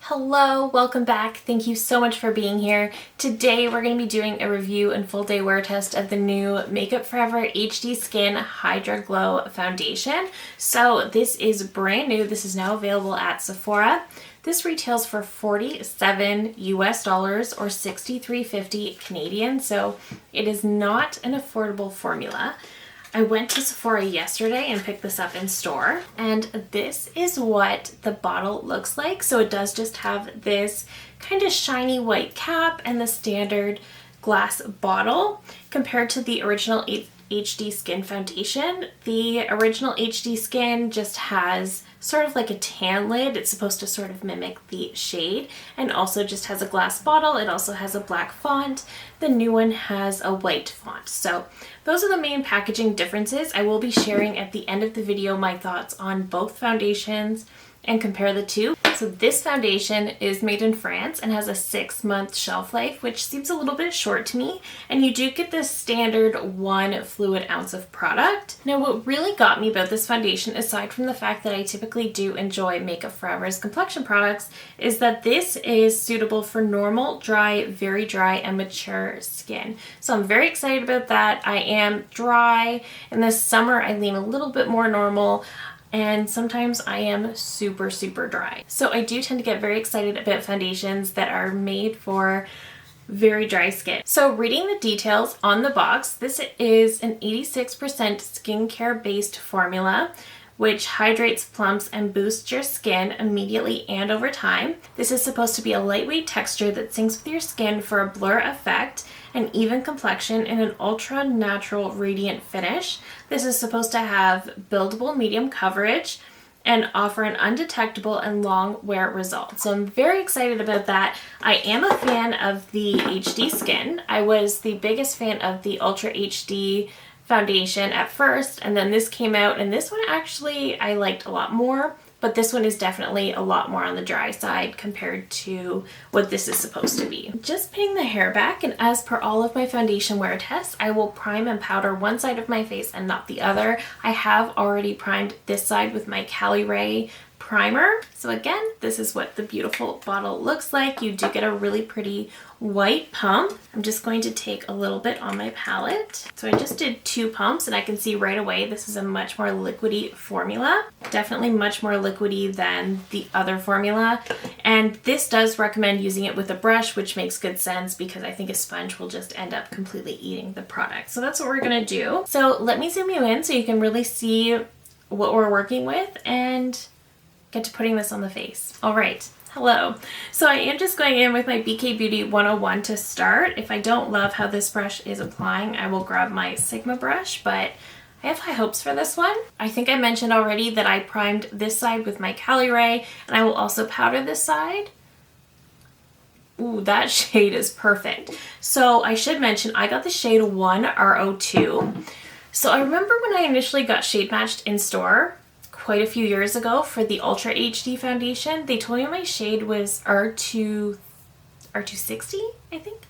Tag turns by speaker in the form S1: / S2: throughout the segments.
S1: Hello, welcome back. Thank you so much for being here. Today we're going to be doing a review and full day wear test of the new Makeup Forever HD Skin Hydra Glow Foundation. So this is brand new. This is now available at Sephora. This retails for $47 US or $63.50 Canadian. So it is not an affordable formula. I went to Sephora yesterday and picked this up in store, and this is what the bottle looks like. So it does just have this kind of shiny white cap and the standard glass bottle compared to the original HD Skin foundation. The original HD Skin just has sort of like a tan lid. It's supposed to sort of mimic the shade, and also just has a glass bottle. It also has a black font. The new one has a white font. So those are the main packaging differences. I will be sharing at the end of the video my thoughts on both foundations and compare the two. So this foundation is made in France and has a 6-month shelf life, which seems a little bit short to me. And you do get this standard 1 fluid ounce of product. Now, what really got me about this foundation, aside from the fact that I typically do enjoy Makeup Forever's complexion products, is that this is suitable for normal, dry, very dry, and mature skin. So I'm very excited about that. I am dry. In the summer, I lean a little bit more normal, and sometimes I am super dry. So I do tend to get very excited about foundations that are made for very dry skin. So reading the details on the box, this is an 86% skincare based formula which hydrates, plumps, and boosts your skin immediately and over time. This is supposed to be a lightweight texture that syncs with your skin for a blur effect, an even complexion, and an ultra natural radiant finish. This is supposed to have buildable medium coverage and offer an undetectable and long wear result. So I'm very excited about that. I am a fan of the HD Skin. I was the biggest fan of the Ultra HD foundation at first, and then this came out, and this one actually I liked a lot more, but this one is definitely a lot more on the dry side compared to what this is supposed to be. Just pinning the hair back, and as per all of my foundation wear tests, I will prime and powder one side of my face and not the other. I have already primed this side with my Cali Ray primer. So again, this is what the beautiful bottle looks like. You do get a really pretty white pump. I'm just going to take a little bit on my palette. So I just did 2 pumps, and I can see right away this is a much more liquidy formula. Definitely much more liquidy than the other formula. And this does recommend using it with a brush, which makes good sense because I think a sponge will just end up completely eating the product. So that's what we're gonna do. So let me zoom you in so you can really see what we're working with and get to putting this on the face. All right. Hello. So I am just going in with my BK Beauty 101 to start. If I don't love how this brush is applying, I will grab my Sigma brush, but I have high hopes for this one. I think I mentioned already that I primed this side with my Cali Ray, and I will also powder this side. Ooh, that shade is perfect. So I should mention I got the shade 1 R02. So I remember when I initially got shade matched in store quite a few years ago for the Ultra HD foundation, they told me my shade was R260, I think,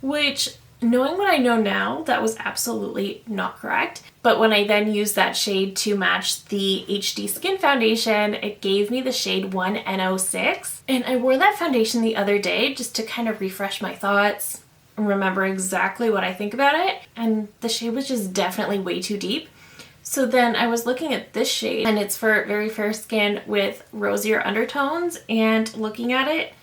S1: which, knowing what I know now, that was absolutely not correct. But when I then used that shade to match the HD Skin foundation, it gave me the shade 1N06. And I wore that foundation the other day just to kind of refresh my thoughts and remember exactly what I think about it. And the shade was just definitely way too deep. So then I was looking at this shade, and it's for very fair skin with rosier undertones, and looking at it,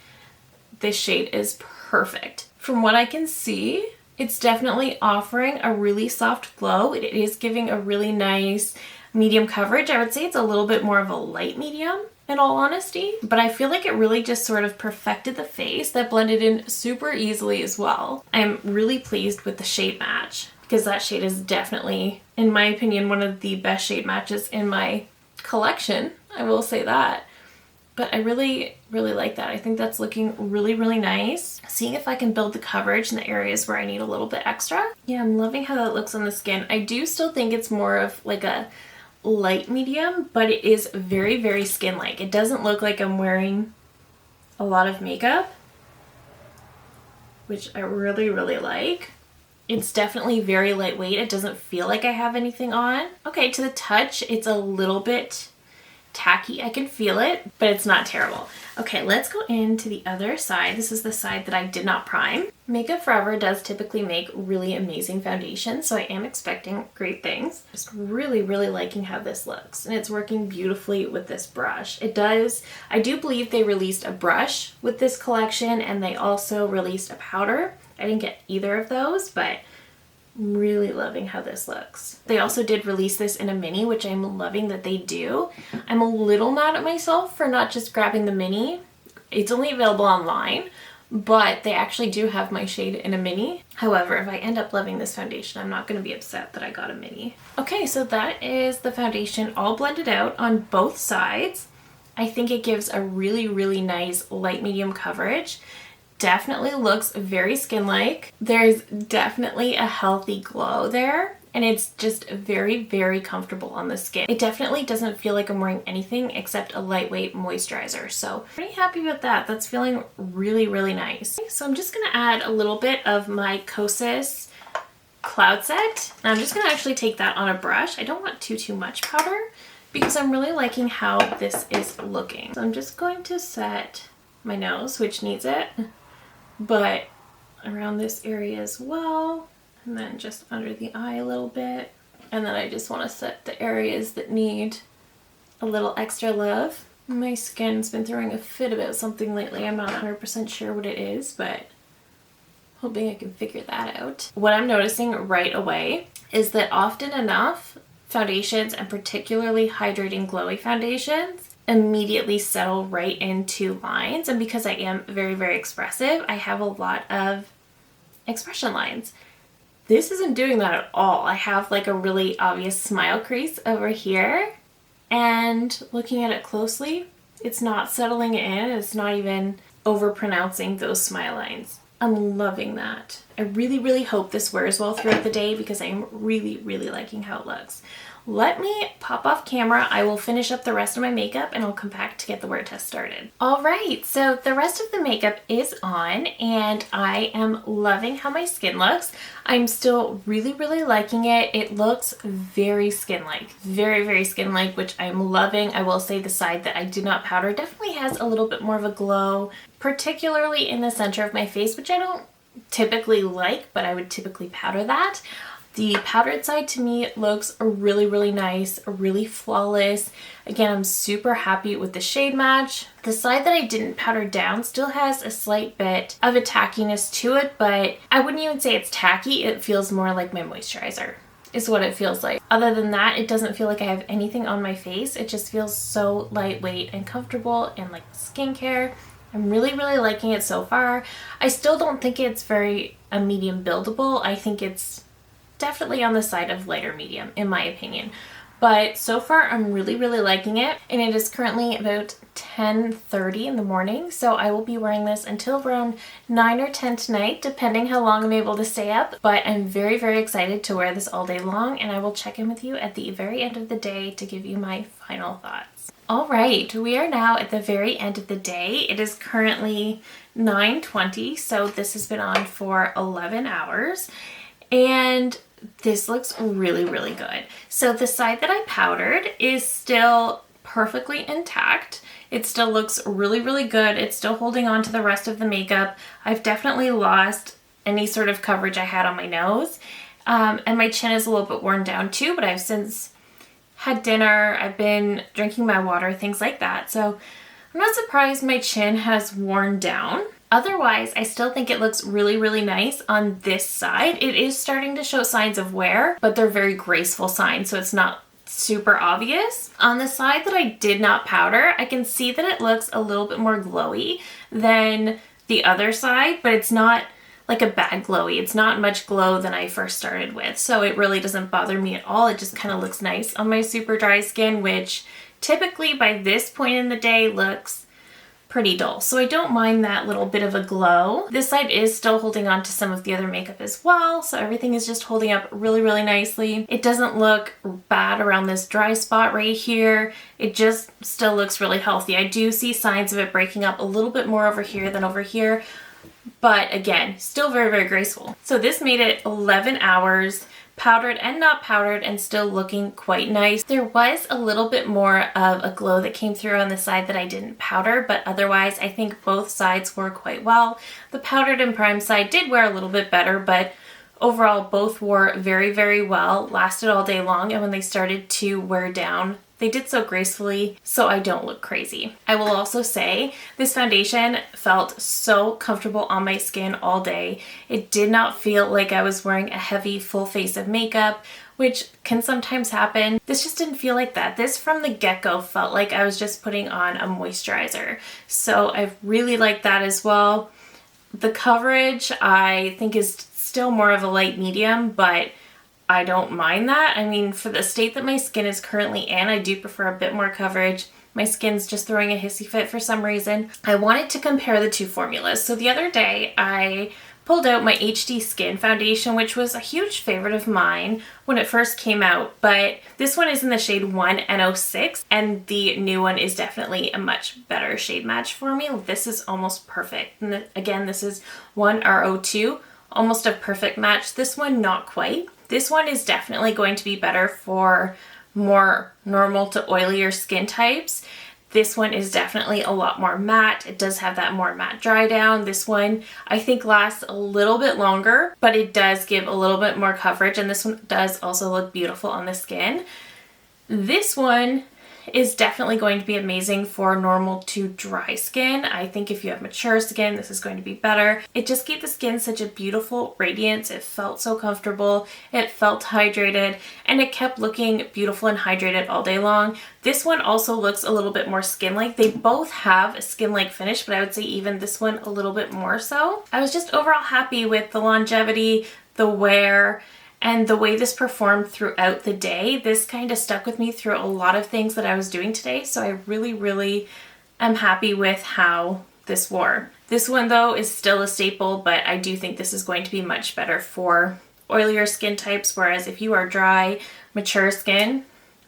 S1: this shade is perfect. From what I can see, it's definitely offering a really soft glow. It is giving a really nice medium coverage. I would say it's a little bit more of a light medium, in all honesty, but I feel like it really just sort of perfected the face. That blended in super easily as well. I'm really pleased with the shade match, because that shade is definitely, in my opinion, one of the best shade matches in my collection. I will say that. But I really like that. I think that's looking really nice. Seeing if I can build the coverage in the areas where I need a little bit extra. Yeah, I'm loving how that looks on the skin. I do still think it's more of like a light medium, but it is very skin-like. It doesn't look like I'm wearing a lot of makeup, which I really like. It's definitely very lightweight. It doesn't feel like I have anything on. Okay, to the touch, it's a little bit tacky. I can feel it, but it's not terrible. Okay, let's go into the other side. This is the side that I did not prime. Makeup Forever does typically make really amazing foundations, so I am expecting great things. Just really, really liking how this looks, and it's working beautifully with this brush. It does, I do believe they released a brush with this collection, and they also released a powder. I didn't get either of those, but I'm really loving how this looks. They also did release this in a mini, which I'm loving that they do. I'm a little mad at myself for not just grabbing the mini. It's only available online, but they actually do have my shade in a mini. However, if I end up loving this foundation, I'm not going to be upset that I got a mini. Okay, so that is the foundation all blended out on both sides. I think it gives a really, really nice light medium coverage. Definitely looks very skin-like. There's definitely a healthy glow there, and it's just very, very comfortable on the skin. It definitely doesn't feel like I'm wearing anything except a lightweight moisturizer, so pretty happy with that. That's feeling really, really nice. So I'm just gonna add a little bit of my Kosas Cloud Set, and I'm just gonna actually take that on a brush. I don't want too much powder because I'm really liking how this is looking. So I'm just going to set my nose, which needs it, but around this area as well, and then just under the eye a little bit. And then I just want to set the areas that need a little extra love. My skin's been throwing a fit about something lately. I'm not 100% sure what it is, but hoping I can figure that out. What I'm noticing right away is that often enough, foundations, and particularly hydrating glowy foundations, immediately settle right into lines. And because I am very, very expressive, I have a lot of expression lines. This isn't doing that at all. I have like a really obvious smile crease over here, and looking at it closely, it's not settling in. It's not even over pronouncing those smile lines. I'm loving that. I really, really hope this wears well throughout the day because I am really, really liking how it looks. Let me pop off camera. I will finish up the rest of my makeup and I'll come back to get the wear test started. All right, so the rest of the makeup is on and I am loving how my skin looks. I'm still really, really liking it. It looks very skin-like, very, very skin-like, which I'm loving. I will say the side that I did not powder definitely has a little bit more of a glow, particularly in the center of my face, which I don't typically like, but I would typically powder that. The powdered side to me looks really, really nice, really flawless. Again, I'm super happy with the shade match. The side that I didn't powder down still has a slight bit of a tackiness to it, but I wouldn't even say it's tacky. It feels more like my moisturizer is what it feels like. Other than that, it doesn't feel like I have anything on my face. It just feels so lightweight and comfortable and like skincare. I'm really, really liking it so far. I still don't think it's very a medium buildable. I think it's definitely on the side of lighter medium in my opinion, but so far I'm really, really liking it. And it is currently about 10:30 in the morning, so I will be wearing this until around 9 or 10 tonight, depending how long I'm able to stay up. But I'm very, very excited to wear this all day long, and I will check in with you at the very end of the day to give you my final thoughts. All right, we are now at the very end of the day. It is currently 9:20, so this has been on for 11 hours, and this looks really, really good. So the side that I powdered is still perfectly intact. It still looks really, really good. It's still holding on to the rest of the makeup. I've definitely lost any sort of coverage I had on my nose. And my chin is a little bit worn down too, but I've since had dinner. I've been drinking my water, things like that. So I'm not surprised my chin has worn down. Otherwise, I still think it looks really, really nice on this side. It is starting to show signs of wear, but they're very graceful signs, so it's not super obvious. On the side that I did not powder, I can see that it looks a little bit more glowy than the other side, but it's not like a bad glowy. It's not much glow than I first started with, so it really doesn't bother me at all. It just kind of looks nice on my super dry skin, which typically by this point in the day looks pretty dull. So I don't mind that little bit of a glow. This side is still holding on to some of the other makeup as well, so everything is just holding up really, really nicely. It doesn't look bad around this dry spot right here. It just still looks really healthy. I do see signs of it breaking up a little bit more over here than over here, but again, still very, very graceful. So this made it 11 hours powdered and not powdered and still looking quite nice. There was a little bit more of a glow that came through on the side that I didn't powder, but otherwise I think both sides wore quite well. The powdered and prime side did wear a little bit better, but overall both wore very, very well, lasted all day long, and when they started to wear down, they did so gracefully so I don't look crazy. I will also say this foundation felt so comfortable on my skin all day. It did not feel like I was wearing a heavy full face of makeup, which can sometimes happen. This just didn't feel like that. This from the get-go felt like I was just putting on a moisturizer. So I really like that as well. The coverage I think is still more of a light medium, but I don't mind that. I mean, for the state that my skin is currently in, I do prefer a bit more coverage. My skin's just throwing a hissy fit for some reason. I wanted to compare the two formulas. So the other day I pulled out my HD Skin foundation, which was a huge favorite of mine when it first came out, but this one is in the shade 1N06, and the new one is definitely a much better shade match for me. This is almost perfect. And again, this is 1R02, almost a perfect match. This one, not quite. This one is definitely going to be better for more normal to oilier skin types. This one is definitely a lot more matte. It does have that more matte dry down. This one I think lasts a little bit longer, but it does give a little bit more coverage, and this one does also look beautiful on the skin. This one is definitely going to be amazing for normal to dry skin. I think if you have mature skin, this is going to be better. It just gave the skin such a beautiful radiance. It felt so comfortable. It felt hydrated, and it kept looking beautiful and hydrated all day long. This one also looks a little bit more skin-like. They both have a skin-like finish, but I would say even this one a little bit more so. I was just overall happy with the longevity, the wear, and the way this performed throughout the day. This kind of stuck with me through a lot of things that I was doing today, so I really, really am happy with how this wore. This one though is still a staple, but I do think this is going to be much better for oilier skin types, whereas if you are dry, mature skin,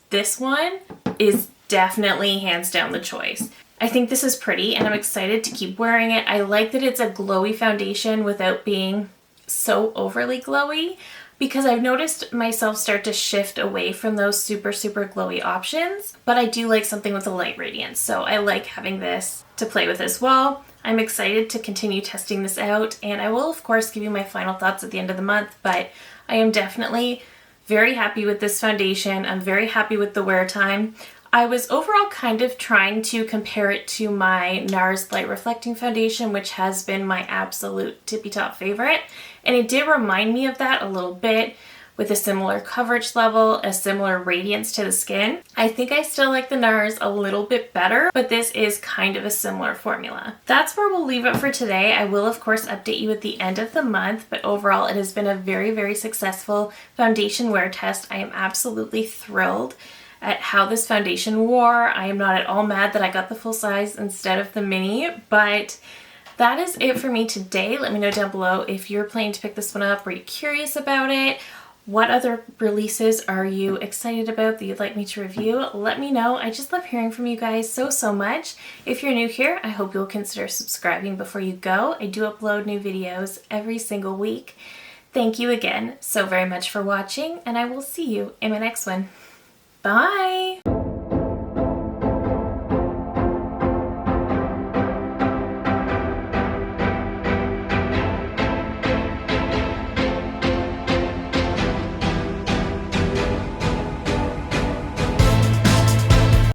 S1: this one is definitely hands down the choice. I think this is pretty, and I'm excited to keep wearing it. I like that it's a glowy foundation without being so overly glowy, because I've noticed myself start to shift away from those super, super glowy options, but I do like something with a light radiance, so I like having this to play with as well. I'm excited to continue testing this out, and I will of course give you my final thoughts at the end of the month, but I am definitely very happy with this foundation. I'm very happy with the wear time. I was overall kind of trying to compare it to my NARS Light Reflecting Foundation, which has been my absolute tippy top favorite. And it did remind me of that a little bit, with a similar coverage level, a similar radiance to the skin. I think I still like the NARS a little bit better, but this is kind of a similar formula. That's where we'll leave it for today. I will of course update you at the end of the month, but overall it has been a very, very successful foundation wear test. I am absolutely thrilled at how this foundation wore. I am not at all mad that I got the full size instead of the mini, but that is it for me today. Let me know down below if you're planning to pick this one up. Were you curious about it? What other releases are you excited about that you'd like me to review? Let me know. I just love hearing from you guys so much. If you're new here, I hope you'll consider subscribing before you go. I do upload new videos every single week. Thank you again so very much for watching, and I will see you in my next one. Bye!